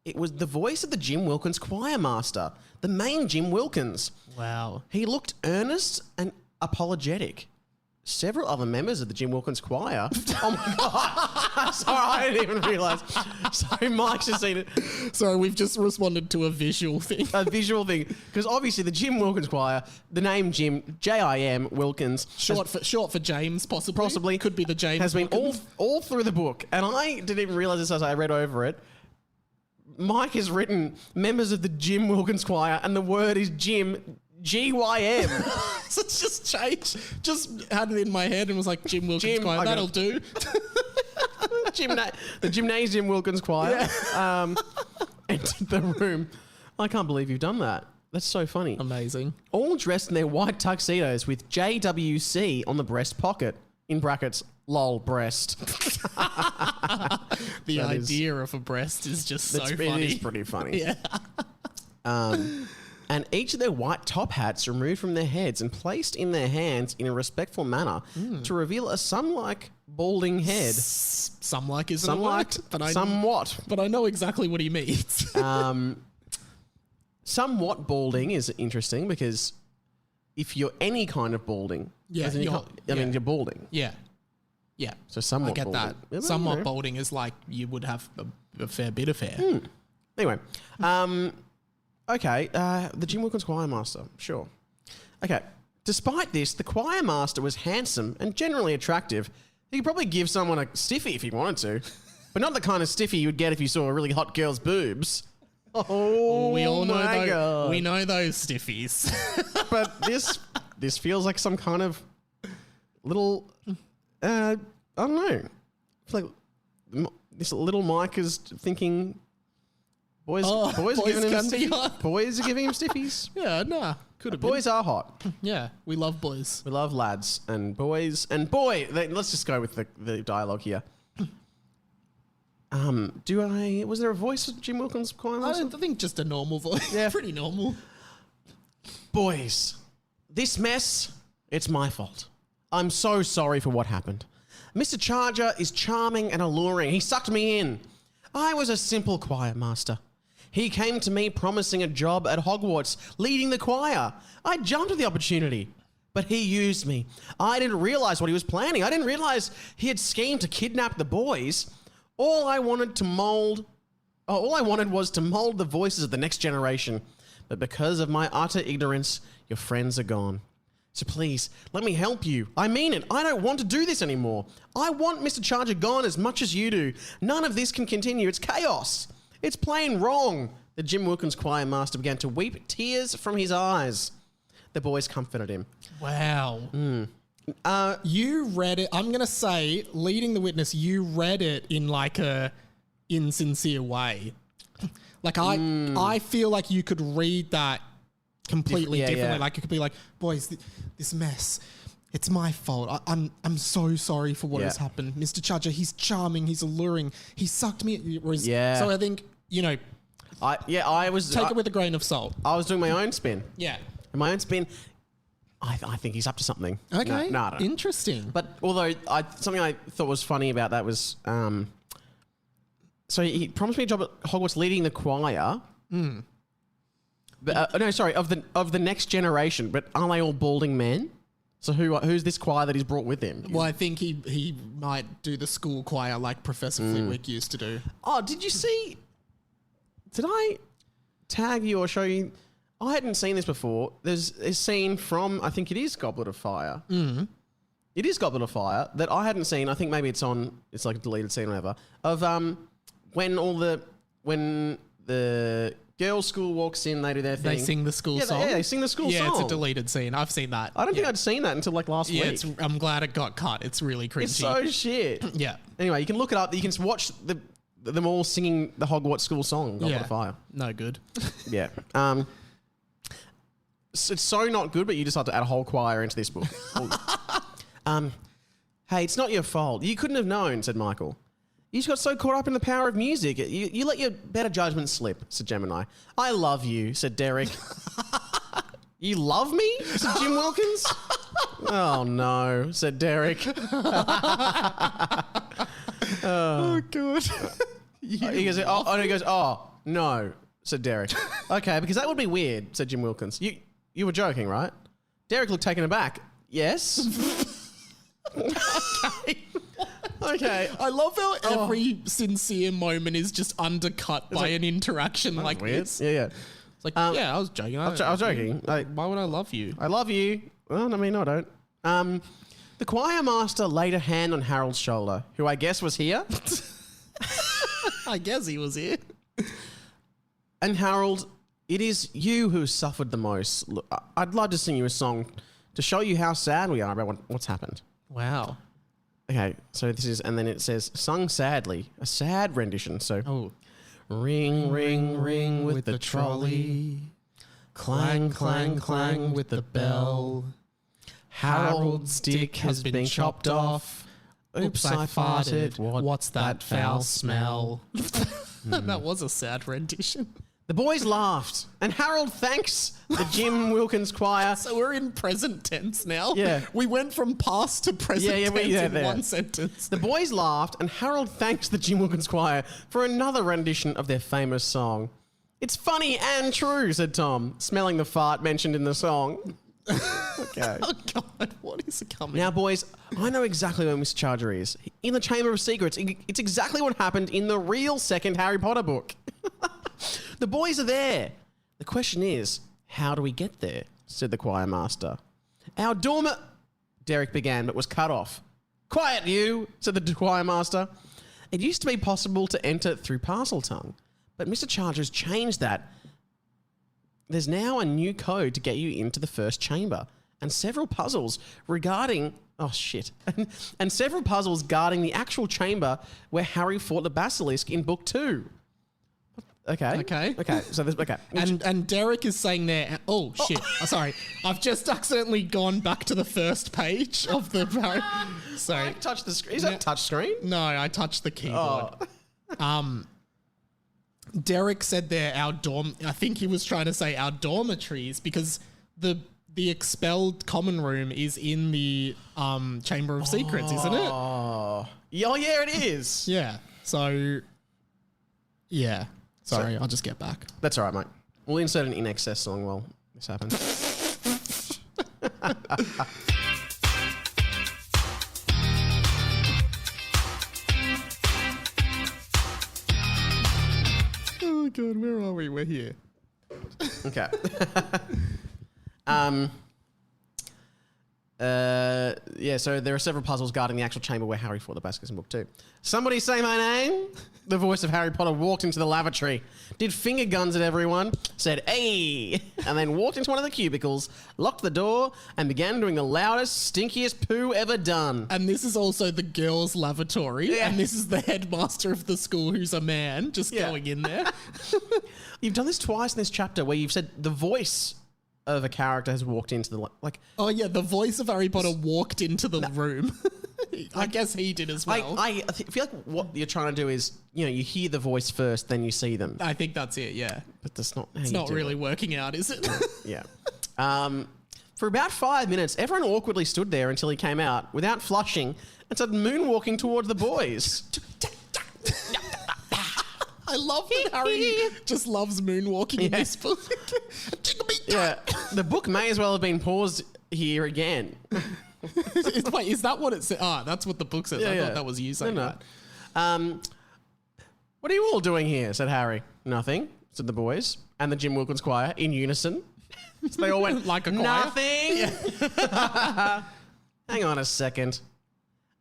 It was the voice of the Jim Wilkins Choirmaster, the main Jim Wilkins. Wow. He looked earnest and apologetic. Several other members of the Jim Wilkins Choir. Oh my God. Sorry, I didn't even realise. Sorry, Mike's just seen it. So we've just responded to a visual thing. A visual thing. Because obviously the Jim Wilkins Choir, the name Jim, J-I-M, Wilkins. Short for James, possibly. Possibly. Could be the James. Has been Wilkins. all through the book. And I didn't even realise this as I read over it. Mike has written members of the Jim Wilkins Choir and the word is Jim, G-Y-M. So it's just changed. Just had it in my head and was like, Jim Wilkins Jim, Choir. I got That'll it. do. The Gymnasium Wilkins Choir entered the room. I can't believe you've done that. That's so funny. Amazing. All dressed in their white tuxedos with JWC on the breast pocket. In brackets, lol, breast. The That is- idea of a breast is just so It funny. is pretty funny. Yeah. And each of their white top hats removed from their heads and placed in their hands in a respectful manner to reveal a sun-like balding head. Some like isn't Sun-like, but I somewhat. but I know exactly what he means. Somewhat balding is interesting because if you're any kind of balding, Yeah, as in you you're- can't- you're balding. Yeah. Yeah. So somewhat I get balding. that. Yeah, Somewhat you know. balding is like you would have a fair bit of hair. Anyway, okay, the Jim Wilkins Choirmaster, sure. Okay, despite this, the Choirmaster was handsome and generally attractive. He could probably give someone a stiffy if he wanted to, but not the kind of stiffy you would get if you saw a really hot girl's boobs. Oh, We all know my those. God. We know those stiffies. But this feels like some kind of little, I don't know. It's like this little Mike is thinking, boys are boys giving him can be stiffies. hot. Boys are giving him stiffies. Yeah, nah. Could have been. Boys are hot. Yeah, we love boys. We love lads and boys and boy. Let's just go with the dialogue here. Was there a voice of Jim Wilkins Choir? I think just a normal voice. Yeah. Pretty normal. Boys, this mess, it's my fault. I'm so sorry for what happened. Mr. Charger is charming and alluring. He sucked me in. I was a simple choir master. He came to me promising a job at Hogwarts, leading the choir. I jumped at the opportunity, but he used me. I didn't realize what he was planning. I didn't realize he had schemed to kidnap the boys. All I wanted was to mold the voices of the next generation. But because of my utter ignorance, your friends are gone. So please, let me help you. I mean it. I don't want to do this anymore. I want Mr. Charger gone as much as you do. None of this can continue. It's chaos. It's plain wrong. The Jim Wilkins Choir Master began to weep, tears from his eyes. The boys comforted him. Wow. You read it. I'm going to say, leading the witness, you read it in like a insincere way. Like I feel like you could read that completely Yeah, differently. yeah. Like it could be like, boys, this mess, It's my fault. I'm so sorry for what has happened. Mr. Chudger, he's charming, he's alluring. He sucked me. So I think, I was... take it with a grain of salt. I was doing my own spin. Yeah. And my own spin, I think he's up to something. Okay. No, I don't know. Interesting. But although something I thought was funny about that was... so he promised me a job at Hogwarts leading the choir. But, of the next generation. But aren't they all balding men? So who's this choir that he's brought with him? Well, I think he might do the school choir like Professor Flitwick used to do. Oh, did you see... Did I tag you or show you... I hadn't seen this before. There's a scene from, I think it is Goblet of Fire. It is Goblet of Fire that I hadn't seen. I think maybe it's like a deleted scene or whatever. Of when the girls' school walks in, they do their thing. They sing the school song? They sing the school song. Yeah, it's a deleted scene. I've seen that. I don't think I'd seen that until like last week. I'm glad it got cut. It's really cringy. It's so shit. Yeah. Anyway, you can look it up. You can watch them all singing the Hogwarts school song, Goblet of Fire. No good. Yeah. It's so not good, but you decide to add a whole choir into this book. Hey, it's not your fault. You couldn't have known, said Michael. You just got so caught up in the power of music. You let your better judgment slip, said Gemini. I love you, said Derek. You love me, said Jim Wilkins. Oh, no, said Derek. Oh, God. He goes, oh, no, said Derek. Okay, because that would be weird, said Jim Wilkins. You were joking, right? Derek looked taken aback. Yes. Okay. I love how every sincere moment is just undercut by an interaction like weird. this. Yeah. It's like, I was joking. I was joking. Why would I love you? I love you. Well, I mean, no, I don't. The choirmaster laid a hand on Harold's shoulder, who I guess was here. I guess he was here. And Harold, it is you who suffered the most. Look, I'd love to sing you a song to show you how sad we are about what's happened. Wow. Okay, so this is, and then it says, sung sadly, a sad rendition. So, ring, ring, ring with the trolley, clang, clang, clang with the bell. Harold's dick has been chopped off. Oops, I farted. What's that foul smell? That was a sad rendition. The boys laughed, and Harold thanks the Jim Wilkins Choir. So we're in present tense now. Yeah. We went from past to present tense in one sentence. The boys laughed, and Harold thanks the Jim Wilkins Choir for another rendition of their famous song. It's funny and true, said Tom, smelling the fart mentioned in the song. Okay. Oh, God, what is coming? Now, boys, I know exactly where Mr. Charger is. In the Chamber of Secrets. It's exactly what happened in the real second Harry Potter book. The boys are there. The question is, how do we get there? Said the choirmaster. Our dormer... Derek began, but was cut off. Quiet, you, said the choirmaster. It used to be possible to enter through Parseltongue, but Mr. Charger's changed that. There's now a new code to get you into the first chamber, and several puzzles regarding... Oh, shit. And several puzzles guarding the actual chamber where Harry fought the basilisk in book 2. Okay. So there's And Derek is saying there. Oh shit! Sorry, I've just accidentally gone back to the first page of the. Sorry. Touch the screen. Is that a touch screen? No, I touched the keyboard. Derek said there our dorm. I think he was trying to say our dormitories because the expelled common room is in the Chamber of Secrets, isn't it? Oh yeah, it is. Yeah. So. Yeah. Sorry, I'll just get back. That's all right, mate. We'll insert an In Excess song while this happens. Oh, God, where are we? We're here. Okay. So there are several puzzles guarding the actual chamber where Harry fought the basilisk in book 2. Somebody say my name? The voice of Harry Potter walked into the lavatory, did finger guns at everyone, said, "Hey," and then walked into one of the cubicles, locked the door, and began doing the loudest, stinkiest poo ever done. And this is also the girls' lavatory, and this is the headmaster of the school who's a man, just going in there. You've done this twice in this chapter where you've said the voice of a character has walked into the like. Oh yeah, the voice of Harry Potter walked into the room. I guess he did as well. I feel like what you're trying to do is, you hear the voice first, then you see them. I think that's it. Yeah, But that's not. How it's you not do really it. working out, is it? Yeah. For about 5 minutes, everyone awkwardly stood there until he came out without flushing and started moonwalking towards the boys. I love that Harry just loves moonwalking in this book. Yeah, the book may as well have been paused here again. Wait, is that what it says? Ah, that's what the book says. I thought that was you saying that. What are you all doing here? Said Harry. Nothing, said the boys. And the Jim Wilkins Choir in unison. So they all went, Like a choir? Nothing. Hang on a second.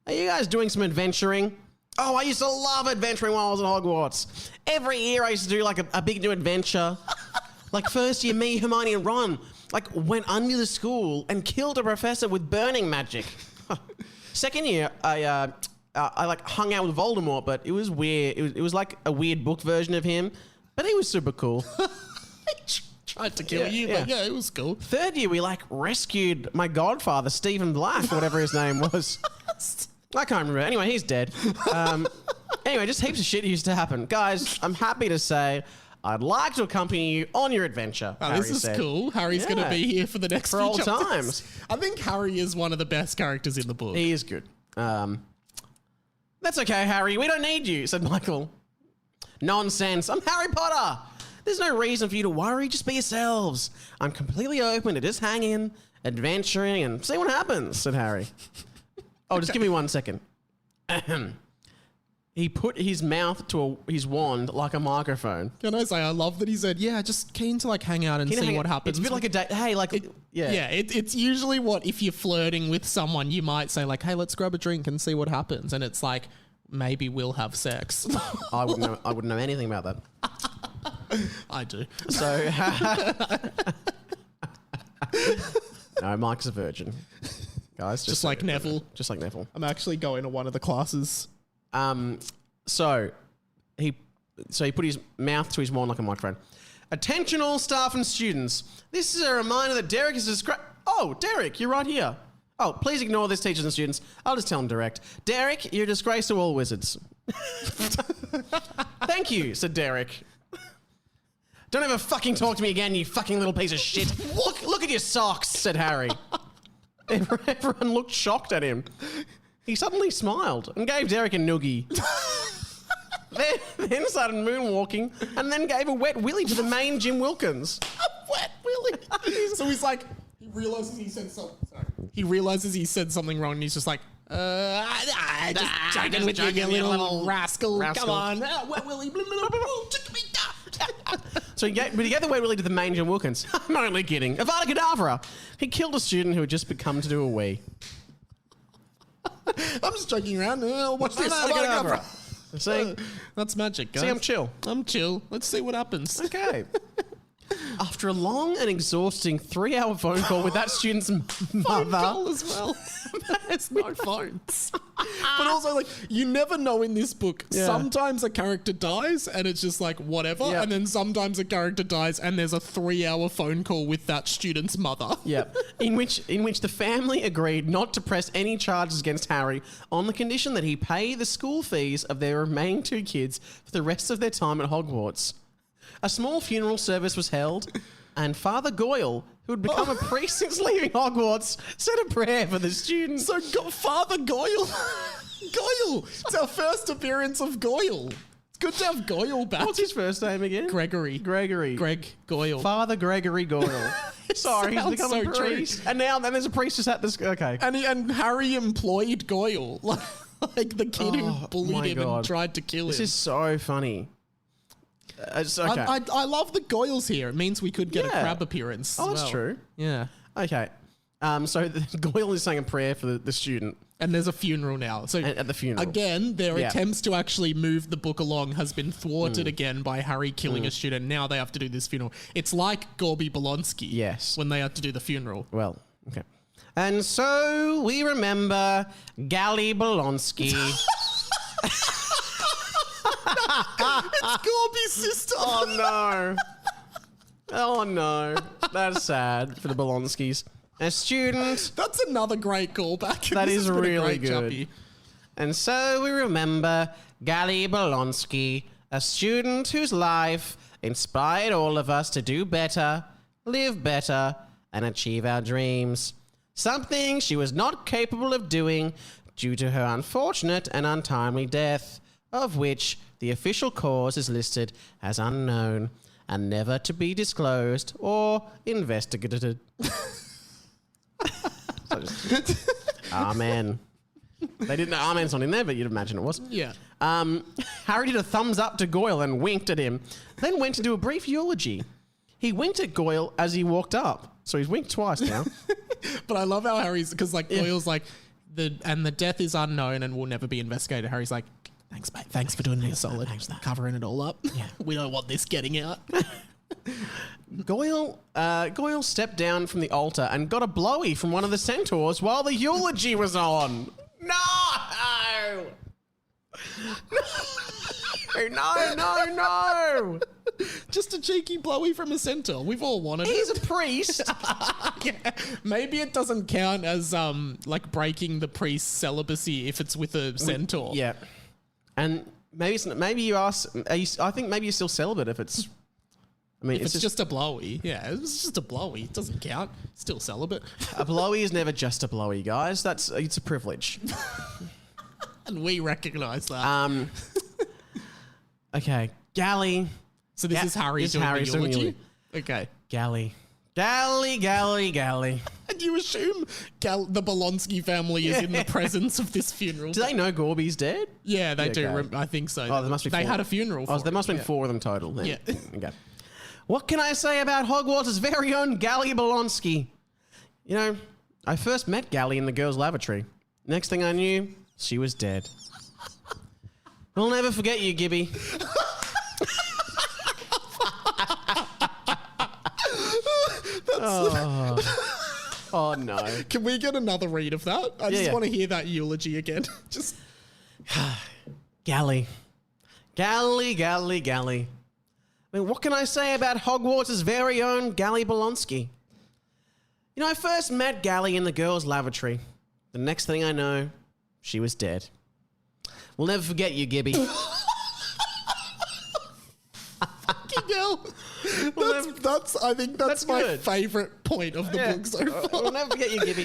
Are you guys doing some adventuring? Oh, I used to love adventuring while I was at Hogwarts. Every year I used to do like a big new adventure. Like first year, me, Hermione and Ron went under the school and killed a professor with burning magic. Second year, I hung out with Voldemort, but it was weird. It was like a weird book version of him, but he was super cool. Tried to kill you, but yeah, it was cool. Third year, we rescued my godfather, Stephen Black, or whatever his name was. I can't remember. Anyway, he's dead. Anyway, just heaps of shit used to happen. Guys, I'm happy to say I'd like to accompany you on your adventure. Oh, Harry this is said. cool. Harry's going to be here for the next For few old chapters. times. I think Harry is one of the best characters in the book. He is good. That's okay, Harry. We don't need you, said Michael. Nonsense. I'm Harry Potter. There's no reason for you to worry. Just be yourselves. I'm completely open to just hanging, adventuring, and see what happens, said Harry. Oh, just give me 1 second. He put his mouth to his wand like a microphone. Can I say, I love that he said, yeah, just keen to hang out and see what happens. It's a bit like a date. Hey, Yeah, it's usually what, if you're flirting with someone, you might say hey, let's grab a drink and see what happens. And it's like, maybe we'll have sex. I wouldn't know anything about that. I do. So, no, Mike's a virgin. Guys, Just like Neville. Just like Neville. I'm actually going to one of the classes. So he put his mouth to his wand like a microphone. Attention all staff and students. This is a reminder that Derek is Oh, Derek, you're right here. Oh, please ignore this, teachers and students. I'll just tell him direct. Derek, you're a disgrace to all wizards. Thank you, said Derek. Don't ever fucking talk to me again, you fucking little piece of shit. Look at your socks, said Harry. Everyone looked shocked at him. He suddenly smiled and gave Derek a noogie. then started moonwalking and then gave a wet willy to the main Jim Wilkins. A wet willy. So he's like, he realizes he said something wrong and he's just like, just joking with you, you little rascal. Come on. Wet willy. So he gave the wet willy to the main Jim Wilkins. I'm only kidding. Avada Kedavra. He killed a student who had just come to do a wee. I'm just joking around. Watch this. Avada Kedavra. See? That's magic, guys. See, I'm chill. I'm chill. Let's see what happens. Okay. After a long and exhausting 3-hour phone call with that student's Phone mother. call as well. There's no phones. But also, you never know in this book. Yeah. Sometimes a character dies and it's just whatever. Yep. And then sometimes a character dies and there's a 3-hour phone call with that student's mother. Yeah, in which the family agreed not to press any charges against Harry on the condition that he pay the school fees of their remaining 2 kids for the rest of their time at Hogwarts. A small funeral service was held, and Father Goyle, who had become a priest since leaving Hogwarts, said a prayer for the students. So Father Goyle. Goyle. It's our first appearance of Goyle. It's good to have Goyle back. What's his first name again? Gregory. Greg Goyle. Father Gregory Goyle. Sorry, he's sounds become so a priest. And now there's a priest just at this. Okay. And Harry employed Goyle. Like the kid who bullied him God. and tried to kill him. This is so funny. Okay. I love the Goyles here. It means we could get a Yeah. crab appearance. Oh, as that's well. true. Yeah. Okay. So Goyle is saying a prayer for the student And there's a funeral now. So at the funeral. again, their Yeah. attempts to actually move the book along has been thwarted again by Harry killing a student. Now they have to do this funeral. It's like Gorby Bolonsky. Yes. When they had to do the funeral. Well, okay. And so we remember Gally Bolonsky. It's Gorby's sister. Oh, no. Oh, no. That's sad for the Bolonskis. A student. That's another great callback. That This is has been a really great good. chuppy. And so we remember Gally Bolonsky, a student whose life inspired all of us to do better, live better, and achieve our dreams. Something she was not capable of doing due to her unfortunate and untimely death, of which the official cause is listed as unknown and never to be disclosed or investigated. Amen. They didn't know Amen's not in there, but you'd imagine it was. Yeah. Harry did a thumbs up to Goyle and winked at him, then went to do a brief eulogy. He winked at Goyle as he walked up, so he's winked twice now. But I love how Harry's, because like Goyle's like, the death is unknown and will never be investigated. Harry's like, thanks, mate. Thanks for doing me a solid. Thanks for covering it all up. Yeah. We don't want this getting out. Goyle stepped down from the altar and got a blowy from one of the centaurs while the eulogy was on. No! No! Just a cheeky blowy from a centaur. We've all wanted He's it. a priest. Yeah. Maybe it doesn't count as like breaking the priest's celibacy if it's with a centaur. Yeah. And maybe you ask, I think maybe you're still celibate if it's, I mean, If it's just a blowy. Yeah, it's just a blowy. It doesn't count. Still celibate. a blowy is never just a blowy, guys. It's a privilege. And we recognise that. Okay. Gally. So this is Harry This is doing Harry's the doing the eulogy? Okay. Gally. And you assume the Bolonsky family is in the presence of this funeral. Do they know Gorby's dead? Yeah, they do. okay. I think so. Oh, there must be They four. had a funeral for Oh, there must have him. been 4 of them total then. Yeah. Okay. What can I say about Hogwarts' very own Gally Bolonsky? You know, I first met Gally in the Girls Lavatory. Next thing I knew, she was dead. We'll never forget you, Gibby. Oh no. Can we get another read of that? I just yeah. want to hear that eulogy again. Just Gally. Gally. I mean, what can I say about Hogwarts' very own Gally Bolonsky? You know, I first met Gally in the Girls' Lavatory. The next thing I know, she was dead. We'll never forget you, Gibby. fucking hell. I think that's my good. favourite point of the book so far. We'll never forget you, Gibby.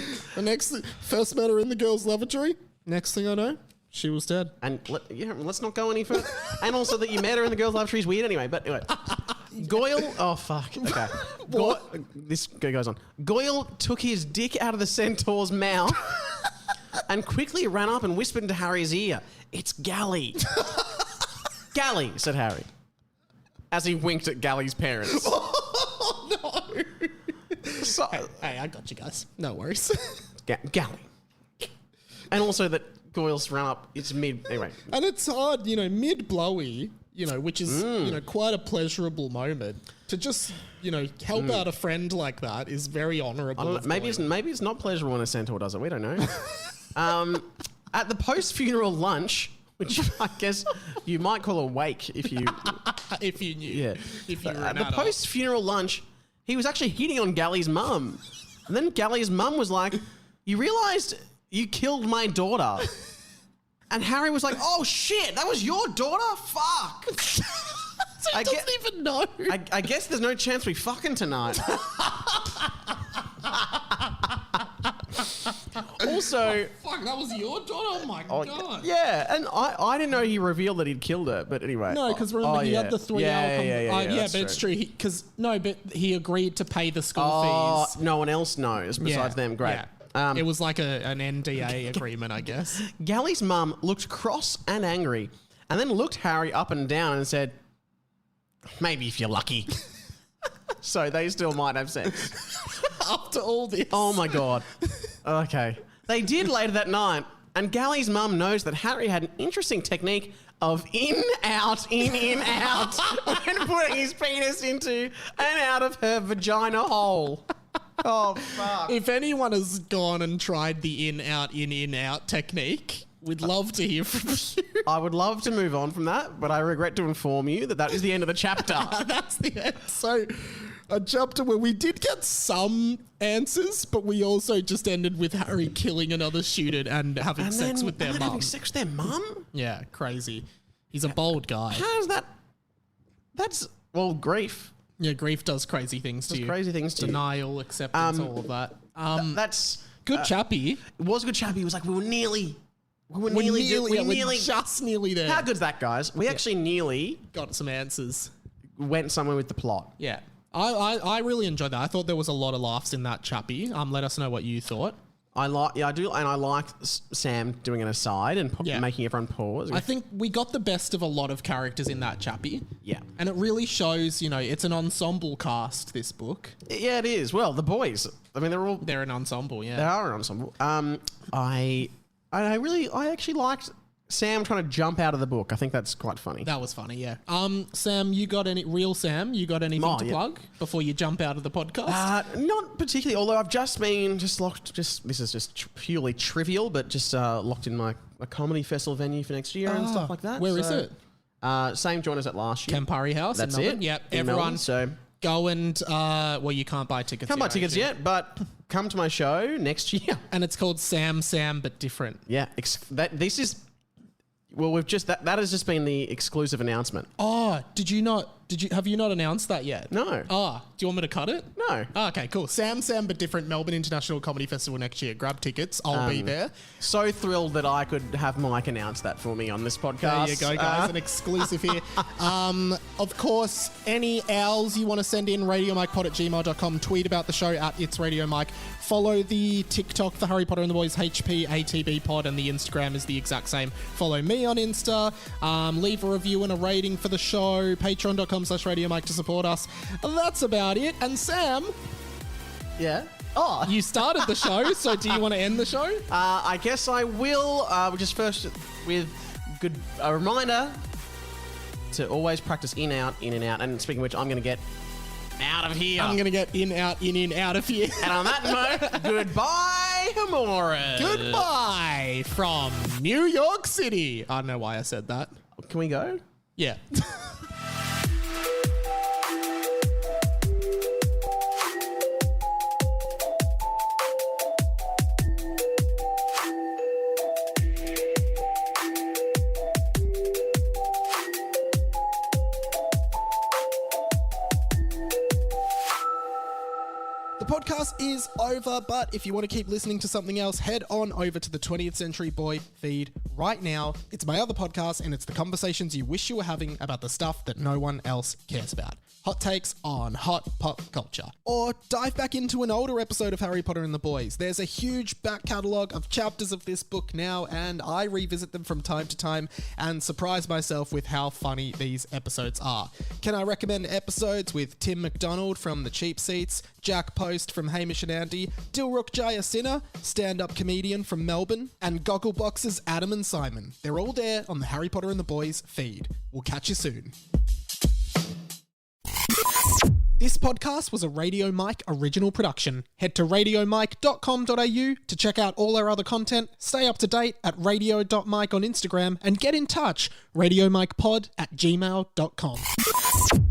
First met her in the girls' lavatory. Next thing I know, she was dead. And let's not go any further. And also that you met her in the Girls' Lavatory is weird anyway. But anyway. Goyle. Oh, fuck. Okay. This goes on. Goyle took his dick out of the centaur's mouth and quickly ran up and whispered into Harry's ear, "It's Gally." Gally, said Harry, as he winked at Gally's parents. Oh, no. So, Hey, I got you guys. No worries. Gally. And also that Goyle's ran up, it's mid, anyway. And it's hard, mid-blowy, which is, quite a pleasurable moment. To just, help out a friend like that is very honourable. I don't know, maybe it's not pleasurable when a centaur does it, we don't know. At the post-funeral lunch, which I guess you might call a wake if you... if you knew. Yeah. If you were At an the adult. post-funeral lunch, he was actually hitting on Gally's mum. And then Gally's mum was like, "You realised you killed my daughter?" And Harry was like, "Oh shit, that was your daughter? Fuck." So he doesn't even know. I guess there's no chance we fucking tonight. Also, Fuck, that was your daughter? Oh my god. yeah, and I didn't know he revealed that he'd killed her, but anyway. No, because remember he had the 3 hour... Yeah, but it's true. But he agreed to pay the school fees. No one else knows besides them. Great. Yeah. It was like an NDA agreement, I guess. Gally's mum looked cross and angry and then looked Harry up and down and said, "Maybe if you're lucky." So they still might have sex. After all this. Oh my God. Okay. They did later that night, and Gally's mum knows that Harry had an interesting technique of in, out when putting his penis into and out of her vagina hole. Oh, fuck. If anyone has gone and tried the in, out technique, we'd love to hear from you. I would love to move on from that, but I regret to inform you that is the end of the chapter. That's the end. So a chapter where we did get some answers, but we also just ended with Harry killing another student and having sex with their mum. Having sex with their mum? Yeah, crazy. He's a bold guy. How is that? That's, well, grief. Yeah, grief does crazy things to you. Crazy things to you. Denial, acceptance, all of that. That's... Good chappy. It was a good chappy. It was like, we were nearly just nearly there. How good's that, guys? We actually nearly Got some answers. went somewhere with the plot. Yeah. I really enjoyed that. I thought there was a lot of laughs in that chappy. Let us know what you thought. I do, and I like Sam doing an aside and making everyone pause. I think we got the best of a lot of characters in that chappy. Yeah. And it really shows, it's an ensemble cast, this book. Yeah, it is. Well, the boys, I mean, they're an ensemble, yeah. They are an ensemble. I actually liked Sam trying to jump out of the book. I think that's quite funny. That was funny, yeah. Sam, you got anything to plug before you jump out of the podcast? Not particularly, although I've just been locked, this is just purely trivial, but just locked in a comedy festival venue for next year and stuff like that. Where is it? Same joint as at last year. Campari House. That's in it. Yep. In Everyone Melbourne, so go and, you can't buy tickets can't buy tickets yet, but come to my show next year. And it's called Sam, but different. Yeah. That has just been the exclusive announcement. Oh, have you not announced that yet? No. Oh, do you want me to cut it? No. Oh, okay, cool. Sam, but different. Melbourne International Comedy Festival next year. Grab tickets. I'll be there. So thrilled that I could have Mike announce that for me on this podcast. There you go, guys. An exclusive here. Of course, any owls you want to send in, radiomikepod@gmail.com. Tweet about the show at It's Radio Mike. Follow the TikTok for Harry Potter and the Boys, HPATB pod, and the Instagram is the exact same. Follow me on Insta. Leave a review and a rating for the show. Patreon.com/Radio Mike to support us. That's about it. And Sam, Yeah. Oh, you started the show, so do you want to end the show? I guess I will. Just first with a reminder to always practice in, out, in and out. And speaking of which, I'm going to get out of here. I'm going to get in, out of here. And on that note, goodbye, Hamora. Goodbye from New York City. I don't know why I said that. Can we go? Yeah. Podcast is over, but if you want to keep listening to something else, head on over to the 20th Century Boy feed right now. It's my other podcast, and it's the conversations you wish you were having about the stuff that no one else cares about. Hot takes on hot pop culture. Or dive back into an older episode of Harry Potter and the Boys. There's a huge back catalogue of chapters of this book now, and I revisit them from time to time and surprise myself with how funny these episodes are. Can I recommend episodes with Tim McDonald from The Cheap Seats, Jack Post from Hamish and Andy, Dilruk Jayasinghe, stand-up comedian from Melbourne, and Gogglebox's Adam and Simon. They're all there on the Harry Potter and the Boys feed. We'll catch you soon. This podcast was a Radio Mike original production. Head to radiomike.com.au to check out all our other content, stay up to date at radio.mike on Instagram, and get in touch, radiomikepod@gmail.com.